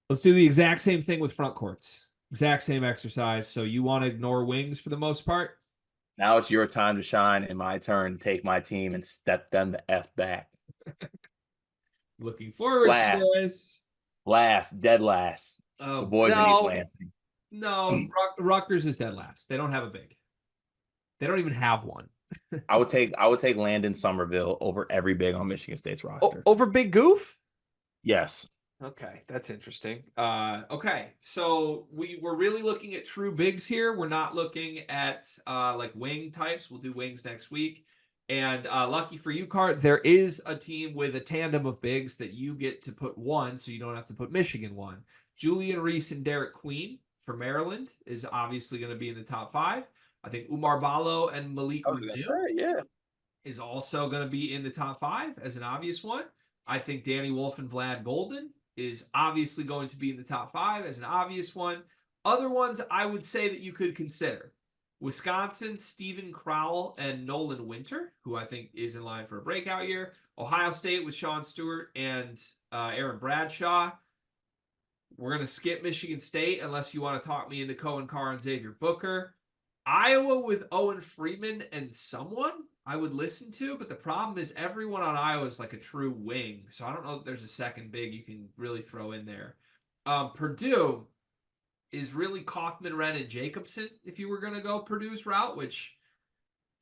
Let's do the exact same thing with front courts. Exact same exercise. So you want to ignore wings for the most part? Now it's your time to shine and my turn to take my team and step them the F back. Looking forward to Last, this. last, dead last. The Oh, boys in East no. Lansing. No. Rutgers is dead last. They don't have a big. They don't even have one. I would take Landon Somerville over every big on Michigan State's Oh, roster. over Big Goof? Yes. Okay, that's interesting. Okay, so we're really looking at true bigs here. We're not looking at like wing types. We'll do wings next week. And lucky for you, Cart, there is a team with a tandem of bigs that you get to put one, so you don't have to put Michigan one. Julian Reese and Derek Queen for Maryland is obviously going to be in the top five. I think Umar Ballo and Malik I was gonna Renew say, yeah. is also going to be in the top five as an obvious one. I think Danny Wolf and Vlad Golden is obviously going to be in the top five as an obvious one. Other ones I would say that you could consider Wisconsin, Stephen Crowell and Nolan Winter, who I think is in line for a breakout year. Ohio State with Sean Stewart and Aaron Bradshaw. We're going to skip Michigan State unless you want to talk me into Cohen Carr and Xavier Booker. Iowa with Owen Freeman and someone I would listen to, but the problem is everyone on Iowa is like a true wing. So I don't know if there's a second big you can really throw in there. Purdue is really Kaufman, Wren, and Jacobson if you were going to go Purdue's route, which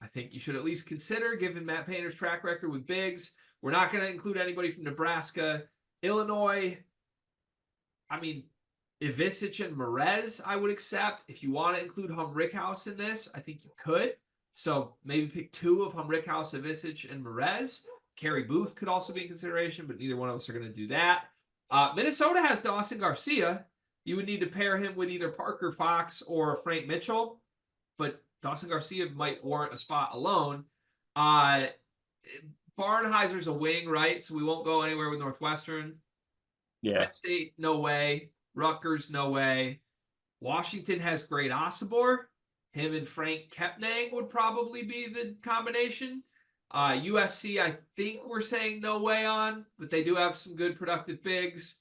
I think you should at least consider given Matt Painter's track record with bigs. We're not going to include anybody from Nebraska. Illinois, I mean, Ivisic and Merez, I would accept. If you want to include Rickhouse in this, I think you could. So maybe pick two of Rickhouse, Ivisic, and Merez. Kerry Booth could also be in consideration, but neither one of us are going to do that. Minnesota has Dawson Garcia. You would need to pair him with either Parker Fox or Frank Mitchell, but Dawson Garcia might warrant a spot alone. Barnheiser's a wing, right? So we won't go anywhere with Northwestern. Yeah. Penn State, no way. Rutgers, no way. Washington has Great Osobor. Him and Frank Kepnang would probably be the combination. USC, I think we're saying no way on, but they do have some good productive bigs.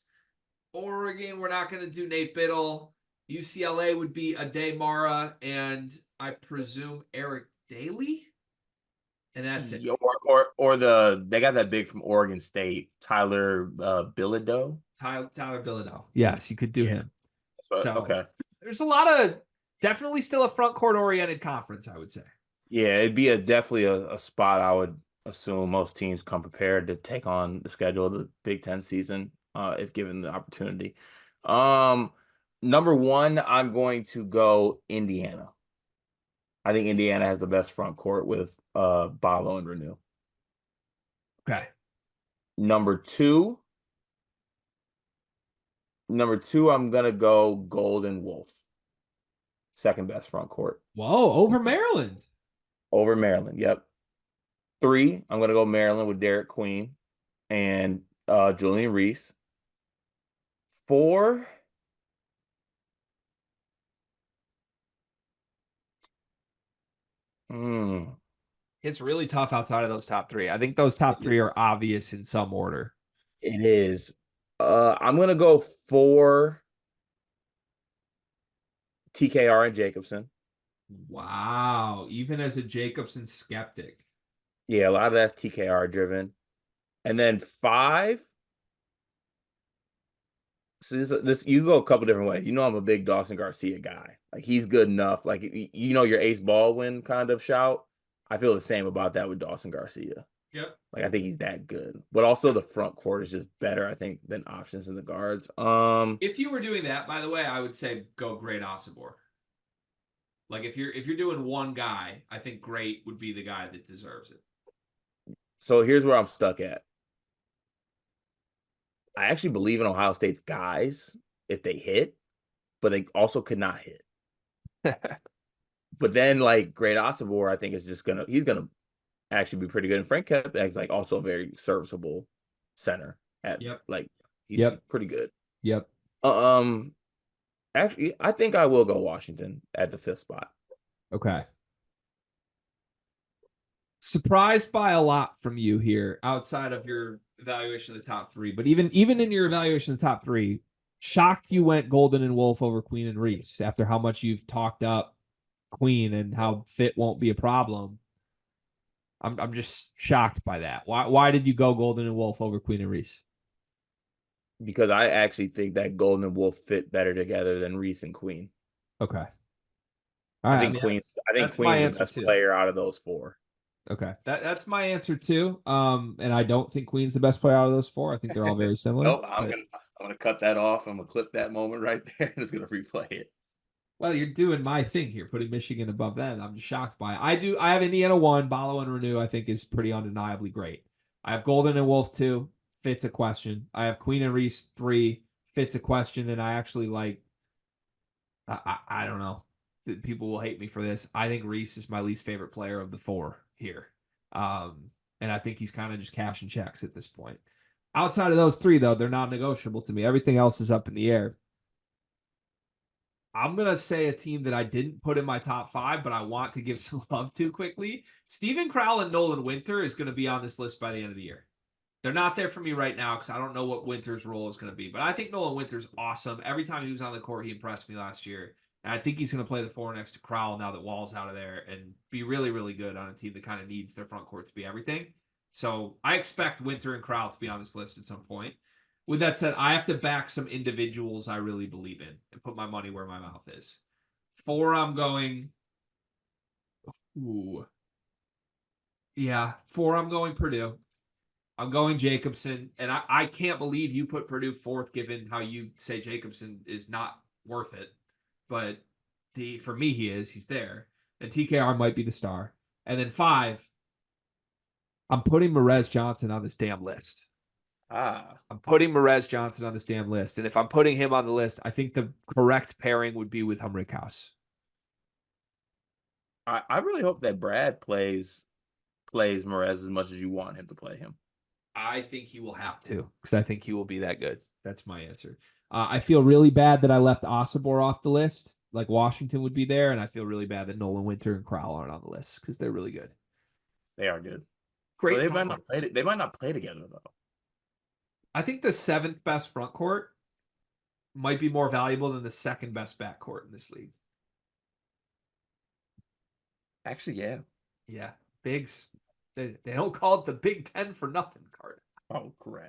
Oregon, we're not going to do Nate Biddle. UCLA would be Ade Mara and I presume Eric Daly. And that's it. Or they got that big from Oregon State, Tyler Bilodeau. Tyler Bilodeau. Yes, you could do Yeah. him. So Okay. there's a lot of definitely still a front court oriented conference, I would say. Yeah, it'd be definitely a spot I would assume most teams come prepared to take on the schedule of the Big Ten season, if given the opportunity. Um, Number one, I'm going to go Indiana. I think Indiana has the best front court with Ballo and Renew. Okay. Number two, I'm gonna go Golden Wolf. Second best front court Whoa, over Maryland. over Maryland. Yep. Three, I'm gonna go Maryland with Derek Queen and Julian Reese. Four, hmm, It's really tough outside of those top three. I think those top three are obvious in some order. it is. I'm gonna go for TKR and Jacobson. Wow. Even as a Jacobson skeptic. Yeah, a lot of that's TKR driven. And then five. So this you go a couple different ways. You know I'm a big Dawson Garcia guy. Like he's good enough. Like your Ace Baldwin kind of shout. I feel the same about that with Dawson Garcia. Yep. Like I think he's that good. But also the front court is just better, I think, than options in the guards. If you were doing that, by the way, I would say go Great Osobor. Like if you're doing one guy, I think Great would be the guy that deserves it. So here's where I'm stuck at. I actually believe in Ohio State's guys if they hit, but they also could not hit. But then like Great Osobor, I think is just he's gonna actually be pretty good. And Frank Kepler is like also a very serviceable center at Yep. like he's Yep. pretty good. Yep. Um Actually I think I will go Washington at the fifth spot. Okay. Surprised by a lot from you here outside of your evaluation of the top three. But even in your evaluation of the top three, shocked you went Golden and Wolf over Queen and Reese after how much you've talked up Queen and how fit won't be a problem. I'm just shocked by that. Why did you go Golden and Wolf over Queen and Reese? because I actually think that Golden and Wolf fit better together than Reese and Queen. Okay. All I right. I think mean, Queen. I think that's my Queen's the answer best too. player out of those four. Okay. That's my answer too. And I don't think Queen's the best player out of those four. I think they're all very similar. Nope, But I'm gonna cut that off. I'm gonna clip that moment right there and it's gonna replay it. well, you're doing my thing here, putting Michigan above them. I'm just shocked by it. I have Indiana 1, Balo and Renew, I think is pretty undeniably great. I have Golden and Wolf 2, fits a question. I have Queen and Reese 3, fits a question, and I actually like I don't know. People will hate me for this. I think Reese is my least favorite player of the four here. Um, and I think he's kind of just cashing checks at this point. Outside of those three, though, they're not negotiable to me. Everything else is up in the air. I'm going to say a team that I didn't put in my top 5, but I want to give some love to quickly. Steven Crowell and Nolan Winter is going to be on this list by the end of the year. They're not there for me right now because I don't know what Winter's role is going to be. But I think Nolan Winter's awesome. Every time he was on the court, he impressed me last year. And I think he's going to play the 4 next to Crowell now that Wall's out of there and be really, really good on a team that kind of needs their front court to be everything. So I expect Winter and Crowell to be on this list at some point. With that said, I have to back some individuals I really believe in and put my money where my mouth is. 4, I'm going. Ooh. Yeah. 4, I'm going Purdue. I'm going Jacobson, and I can't believe you put Purdue 4th, given how you say Jacobson is not worth it. But for me, he is. He's there. And TKR might be the star. And then 5, I'm putting Merez Johnson on this damn list. Ah, I'm putting Merez Johnson on this damn list. And if I'm putting him on the list, I think the correct pairing would be with Humrick House. I really hope that Brad plays Merez as much as you want him to play him. I think he will have to because I think he will be that good. That's my answer. I feel really bad that I left Osibor off the list. Like Washington would be there, and I feel really bad that Nolan Winter and Crowell aren't on the list because they're really good. They are good. But Great they front might not courts. play. They might not play together though. I think the 7th best front court might be more valuable than the 2nd best back court in this league. Actually, yeah. Yeah, bigs. They don't call it the Big Ten for nothing, Card. Oh, crap.